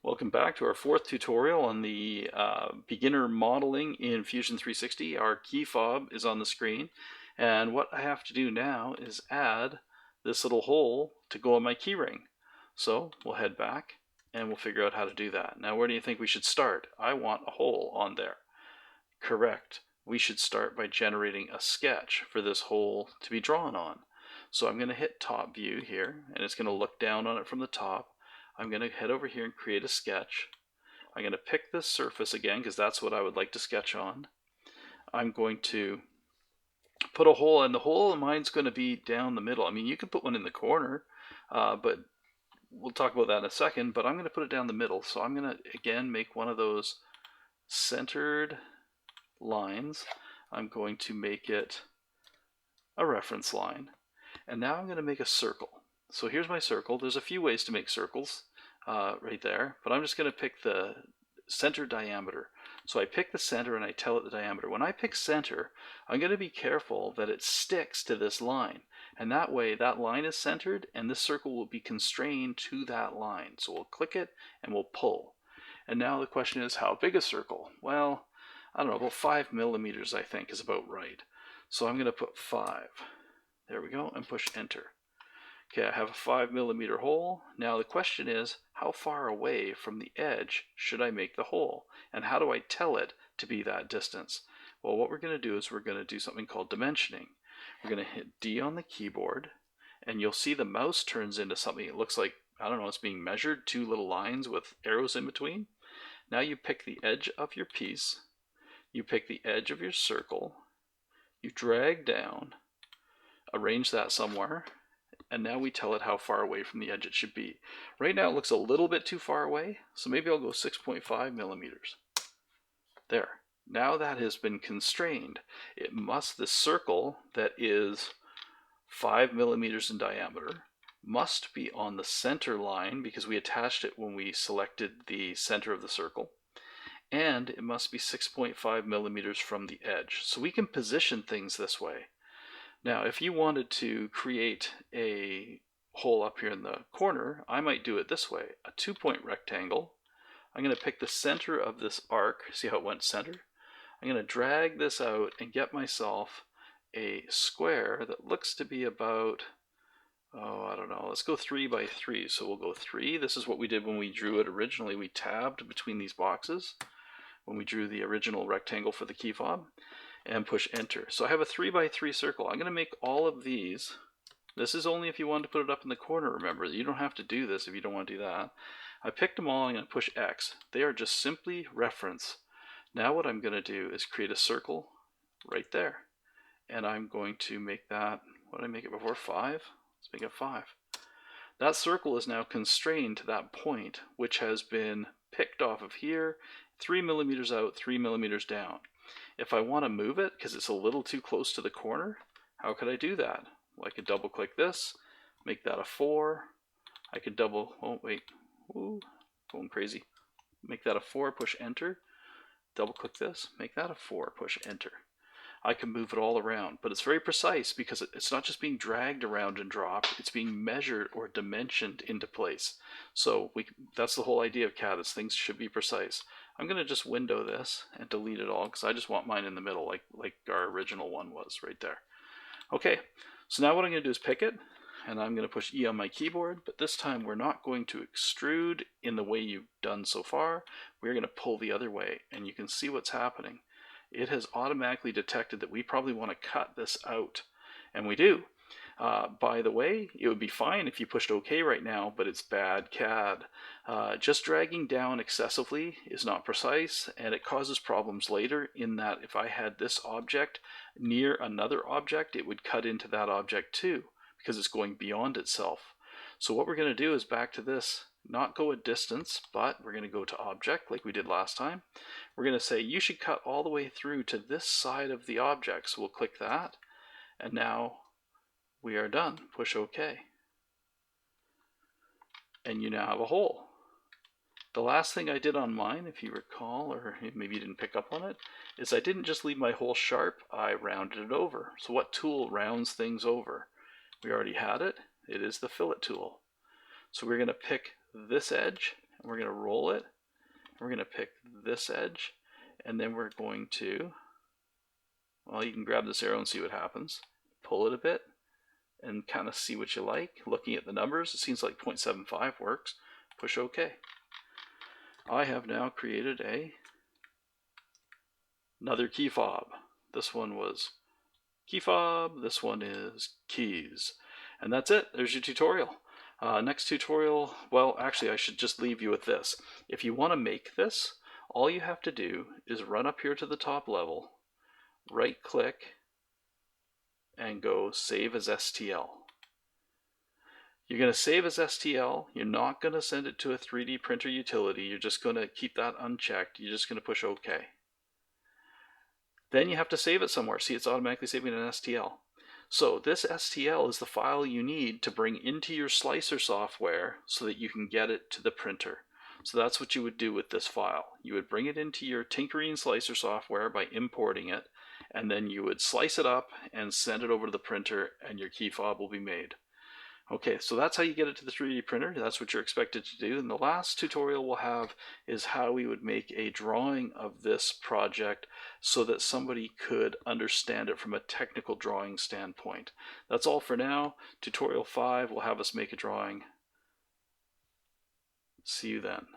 Welcome back to our fourth tutorial on the beginner modeling in Fusion 360. Our key fob is on the screen, and what I have to do now is add this little hole to go on my keyring. So we'll head back and we'll figure out how to do that. Now, where do you think we should start? I want a hole on there. Correct. We should start by generating a sketch for this hole to be drawn on. So I'm going to hit top view here, and it's going to look down on it from the top. I'm going to head over here and create a sketch. I'm going to pick this surface again because that's what I would like to sketch on. I'm going to put a hole, and the hole in mine's going to be down the middle. I mean, you can put one in the corner, but we'll talk about that in a second, but I'm going to put it down the middle. So I'm going to, again, make one of those centered lines. I'm going to make it a reference line. And now I'm going to make a circle. So here's my circle. There's a few ways to make circles right there, but I'm just going to pick the center diameter. So I pick the center and I tell it the diameter. When I pick center, I'm going to be careful that it sticks to this line. And that way that line is centered and this circle will be constrained to that line. So we'll click it and we'll pull. And now the question is, how big a circle? Well, I don't know, about 5 millimeters I think is about right. So I'm going to put 5. There we go, and push enter. Okay, I have a 5 millimeter hole. Now the question is, how far away from the edge should I make the hole? And how do I tell it to be that distance? Well, what we're going to do is we're going to do something called dimensioning. We're going to hit D on the keyboard, and you'll see the mouse turns into something. It looks like, I don't know, it's being measured, 2 little lines with arrows in between. Now you pick the edge of your piece, you pick the edge of your circle, you drag down, arrange that somewhere, and now we tell it how far away from the edge it should be. Right now it looks a little bit too far away, so maybe I'll go 6.5 millimeters. There. Now that has been constrained. It must, the circle that is 5 millimeters in diameter must be on the center line because we attached it when we selected the center of the circle. And it must be 6.5 millimeters from the edge. So we can position things this way. Now, if you wanted to create a hole up here in the corner, I might do it this way, a 2-point rectangle. I'm going to pick the center of this arc. See how it went center? I'm going to drag this out and get myself a square that looks to be about, oh, I don't know, let's go 3 by 3. So we'll go 3. This is what we did when we drew it originally. We tabbed between these boxes when we drew the original rectangle for the key fob, and push enter. So I have a 3 by 3 circle. I'm going to make all of these. This is only if you want to put it up in the corner, remember. You don't have to do this if you don't want to do that. I picked them all. I'm going to push X. They are just simply reference. Now what I'm going to do is create a circle right there. And I'm going to make that, what did I make it before, 5? Let's make it 5. That circle is now constrained to that point, which has been picked off of here, 3 millimeters out, 3 millimeters down. If I want to move it because it's a little too close to the corner, how could I do that? Well, I could double click this, make that a 4. I could double, oh wait, ooh, going crazy. Make that a 4, push enter. Double click this, make that a 4, push enter. I can move it all around, but it's very precise because it's not just being dragged around and dropped, it's being measured or dimensioned into place. So that's the whole idea of CAD, is things should be precise. I'm going to just window this and delete it all because I just want mine in the middle like our original one was right there. Okay, so now what I'm going to do is pick it, and I'm going to push E on my keyboard, but this time we're not going to extrude in the way you've done so far. We're going to pull the other way, and you can see what's happening. It has automatically detected that we probably want to cut this out, and we do. By the way, it would be fine if you pushed OK right now, but it's bad CAD. Just dragging down excessively is not precise, and it causes problems later in that if I had this object near another object, it would cut into that object too, because it's going beyond itself. So what we're going to do is back to this, not go a distance, but we're going to go to object like we did last time. We're going to say you should cut all the way through to this side of the object. So we'll click that, and now we are done. Push OK. And you now have a hole. The last thing I did on mine, if you recall, or maybe you didn't pick up on it, is I didn't just leave my hole sharp, I rounded it over. So what tool rounds things over? We already had it. It is the fillet tool. So we're going to pick this edge, we're going to roll it. We're going to pick this edge, and then we're going to, well, you can grab this arrow and see what happens. Pull it a bit and kind of see what you like. Looking at the numbers, it seems like 0.75 works. Push OK. I have now created another key fob. This one was key fob, this one is keys. And that's it. There's your tutorial. Next tutorial, well, actually, I should just leave you with this. If you want to make this, all you have to do is run up here to the top level, right click, and go save as STL. You're going to save as STL. You're not going to send it to a 3D printer utility. You're just going to keep that unchecked. You're just going to push OK. Then you have to save it somewhere. See, it's automatically saving an STL. So this STL is the file you need to bring into your slicer software so that you can get it to the printer. So that's what you would do with this file. You would bring it into your Tinkerine slicer software by importing it, and then you would slice it up and send it over to the printer, and your key fob will be made. Okay, so that's how you get it to the 3D printer. That's what you're expected to do. And the last tutorial we'll have is how we would make a drawing of this project so that somebody could understand it from a technical drawing standpoint. That's all for now. Tutorial 5 will have us make a drawing. See you then.